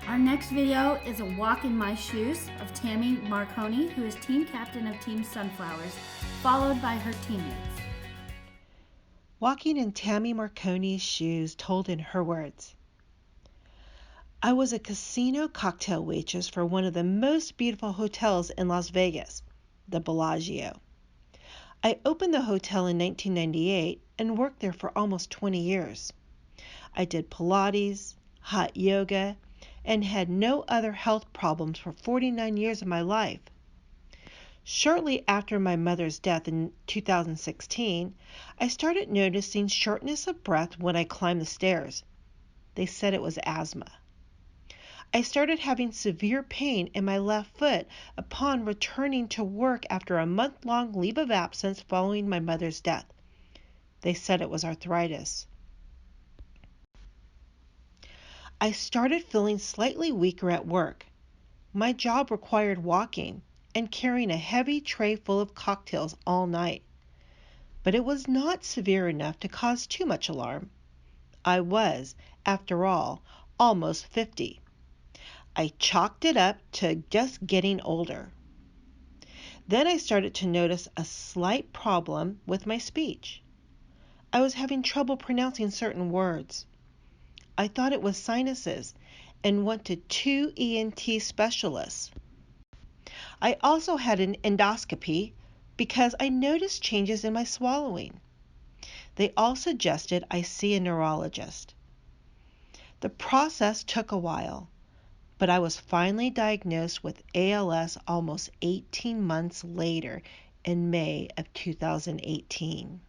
Our next video is a walk in my shoes of Tammy Marconi, who is team captain of Team Sunflowers, followed by her teammates. Walking in Tammy Marconi's shoes told in her words. I was a casino cocktail waitress for one of the most beautiful hotels in Las Vegas, the Bellagio. I opened the hotel in 1998 and worked there for almost 20 years. I did Pilates, hot yoga, and had no other health problems for 49 years of my life. Shortly after my mother's death in 2016, I started noticing shortness of breath when I climbed the stairs. They said it was asthma. I started having severe pain in my left foot upon returning to work after a month-long leave of absence following my mother's death. They said it was arthritis. I started feeling slightly weaker at work. My job required walking and carrying a heavy tray full of cocktails all night. But it was not severe enough to cause too much alarm. I was, after all, almost 50. I chalked it up to just getting older. Then I started to notice a slight problem with my speech. I was having trouble pronouncing certain words. I thought it was sinuses and went to 2 ENT specialists. I also had an endoscopy because I noticed changes in my swallowing. They all suggested I see a neurologist. The process took a while, but I was finally diagnosed with ALS almost 18 months later in May of 2018.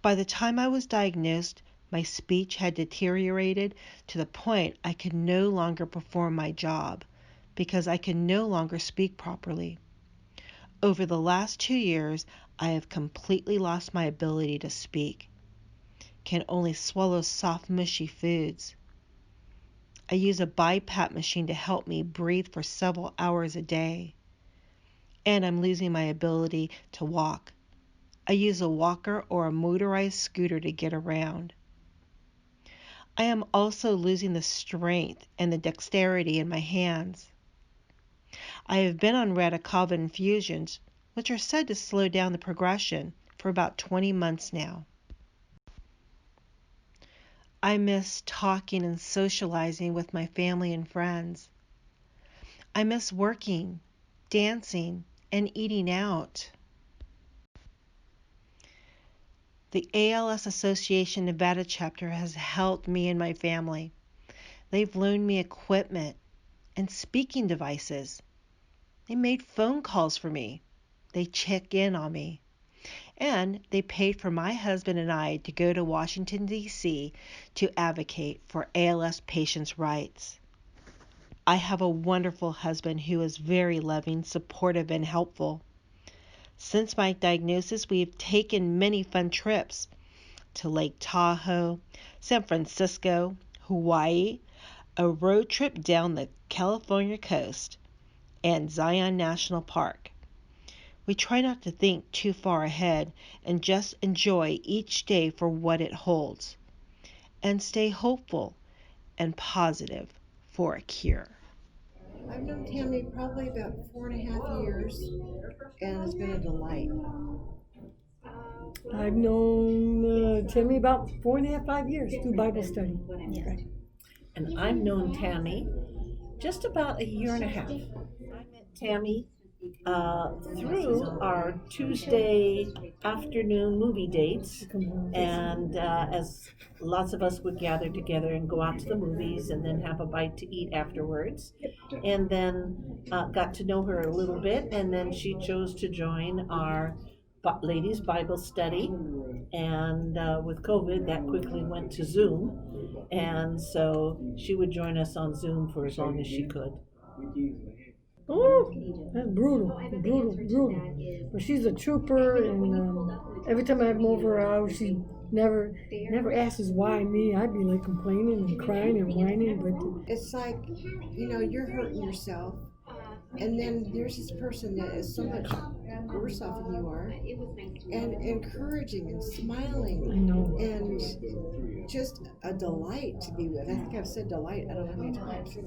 By the time I was diagnosed, my speech had deteriorated to the point I could no longer perform my job because I could no longer speak properly. Over the last 2 years, I have completely lost my ability to speak, can only swallow soft, mushy foods. I use a BiPAP machine to help me breathe for several hours a day, and I'm losing my ability to walk. I use a walker or a motorized scooter to get around. I am also losing the strength and the dexterity in my hands. I have been on Radicava infusions, which are said to slow down the progression, for about 20 months now. I miss talking and socializing with my family and friends. I miss working, dancing, and eating out. The ALS Association Nevada chapter has helped me and my family. They've loaned me equipment and speaking devices. They made phone calls for me. They check in on me. And they paid for my husband and I to go to Washington, D.C. to advocate for ALS patients' rights. I have a wonderful husband who is very loving, supportive, and helpful. Since my diagnosis, we have taken many fun trips to Lake Tahoe, San Francisco, Hawaii, a road trip down the California coast, and Zion National Park. We try not to think too far ahead and just enjoy each day for what it holds, and stay hopeful and positive for a cure. I've known Tammy probably about 4.5 years, and it's been a delight. I've known Tammy about 4.5, 5 years through Bible study. Yes. Okay. And I've known Tammy just about a year and a half. I met Tammy through our Tuesday afternoon movie dates, and as lots of us would gather together and go out to the movies and then have a bite to eat afterwards, and then got to know her a little bit, and then she chose to join our ladies Bible study, and with COVID that quickly went to Zoom, and so she would join us on Zoom for as long as she could. Oh, that's brutal, brutal. But she's a trooper, and every time I come over her house, she never asks why me. I'd be like complaining and crying and whining, but It's like, you're hurting yourself, And then there's this person that is so much worse off than you are, and encouraging and smiling. I know. And just a delight to be with. I think I've said delight, I don't know how many times,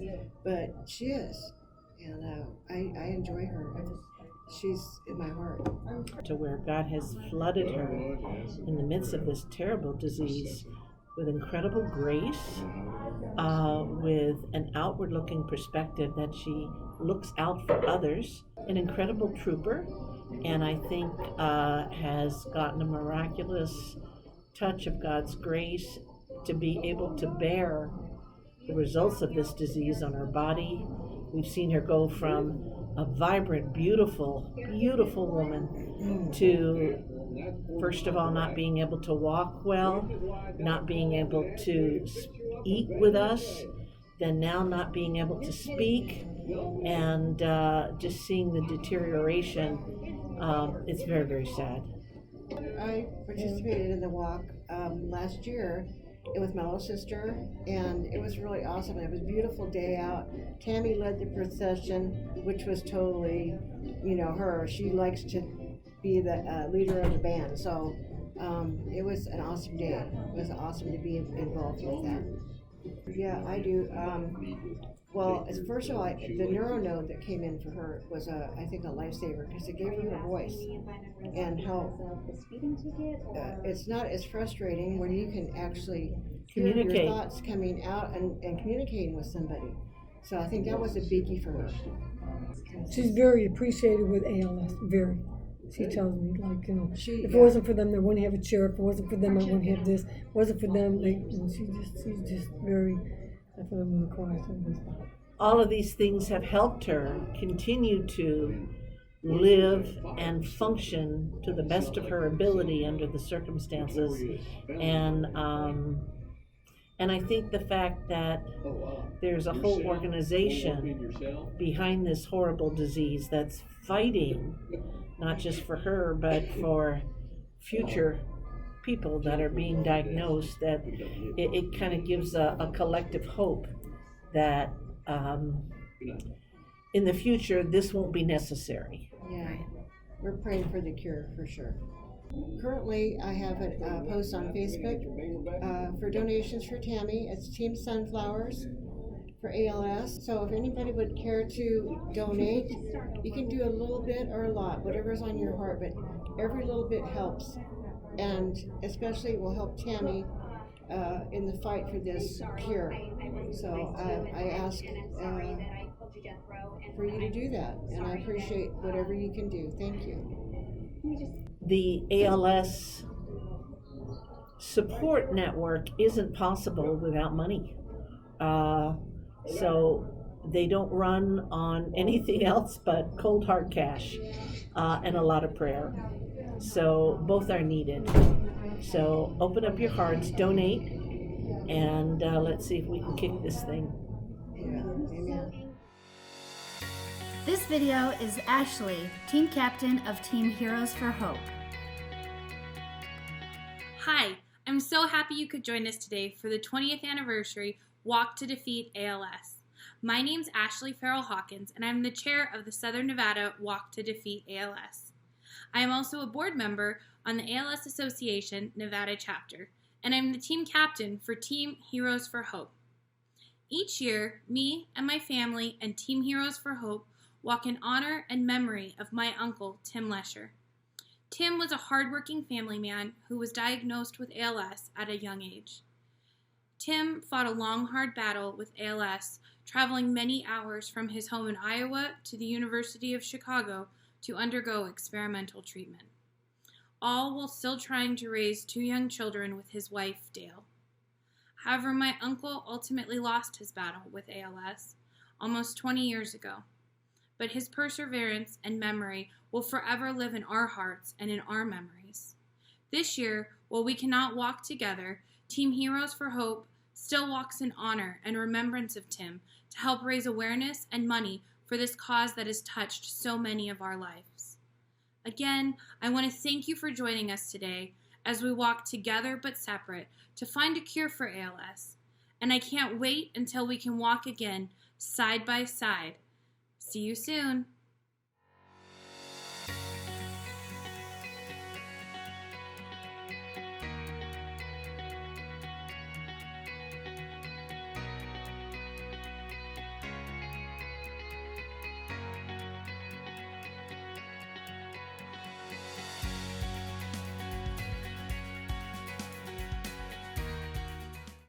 but she is. And I enjoy her. She's in my heart. To where God has flooded her in the midst of this terrible disease with incredible grace, with an outward looking perspective that she looks out for others, an incredible trooper, and I think has gotten a miraculous touch of God's grace to be able to bear the results of this disease on her body. We've seen her go from a vibrant, beautiful, beautiful woman to, first of all, not being able to walk well, not being able to eat with us, then now not being able to speak, and just seeing the deterioration. It's very, very sad. I participated in the walk last year with my little sister, and it was really awesome. It was a beautiful day out. Tammy led the procession, which was totally, her. She likes to be the leader of the band, so it was an awesome day. It was awesome to be involved with that. Yeah, I do. Well, first of all, the neuronode that came in for her was, I think, a lifesaver, because it gave her her voice and help. It's not as frustrating when you can actually hear your thoughts coming out and communicating with somebody. So I think that was a biggie for her. She's very appreciated with ALS, very. She tells me, if it Yeah. wasn't for them, they wouldn't have a chair. If it wasn't for them, I wouldn't have this. If it wasn't for them, she's just very, I feel I'm going to cry. All of these things have helped her continue to live and function to the best of her ability under the circumstances. And I think the fact that there's a whole organization behind this horrible disease that's fighting, not just for her, but for future people that are being diagnosed, that it kind of gives a collective hope that in the future this won't be necessary. Yeah, we're praying for the cure for sure. Currently, I have a post on Facebook for donations for Tammy. It's Team Sunflowers for ALS. So if anybody would care to donate, you can do a little bit or a lot, whatever's on your heart, but every little bit helps. And especially will help Tammy in the fight for this cure. So I ask for you to do that, and I appreciate whatever you can do. Thank you. The ALS support network isn't possible without money. So they don't run on anything else but cold hard cash and a lot of prayer. So both are needed. So open up your hearts, donate, and let's see if we can kick this thing. Yeah. Amen. This video is Ashley, team captain of Team Heroes for Hope. Hi, I'm so happy you could join us today for the 20th anniversary Walk to Defeat ALS. My name's Ashley Ferrel-Hawkins, and I'm the chair of the Southern Nevada Walk to Defeat ALS. I am also a board member on the ALS Association Nevada chapter, and I'm the team captain for Team Heroes for Hope. Each year, me and my family and Team Heroes for Hope walk in honor and memory of my uncle, Tim Lesher. Tim was a hardworking family man who was diagnosed with ALS at a young age. Tim fought a long, hard battle with ALS, traveling many hours from his home in Iowa to the University of Chicago to undergo experimental treatment, all while still trying to raise 2 young children with his wife, Dale. However, my uncle ultimately lost his battle with ALS almost 20 years ago, but his perseverance and memory will forever live in our hearts and in our memories. This year, while we cannot walk together, Team Heroes for Hope still walks in honor and remembrance of Tim to help raise awareness and money for this cause that has touched so many of our lives. Again, I want to thank you for joining us today as we walk together but separate to find a cure for ALS. And I can't wait until we can walk again side by side, See you soon.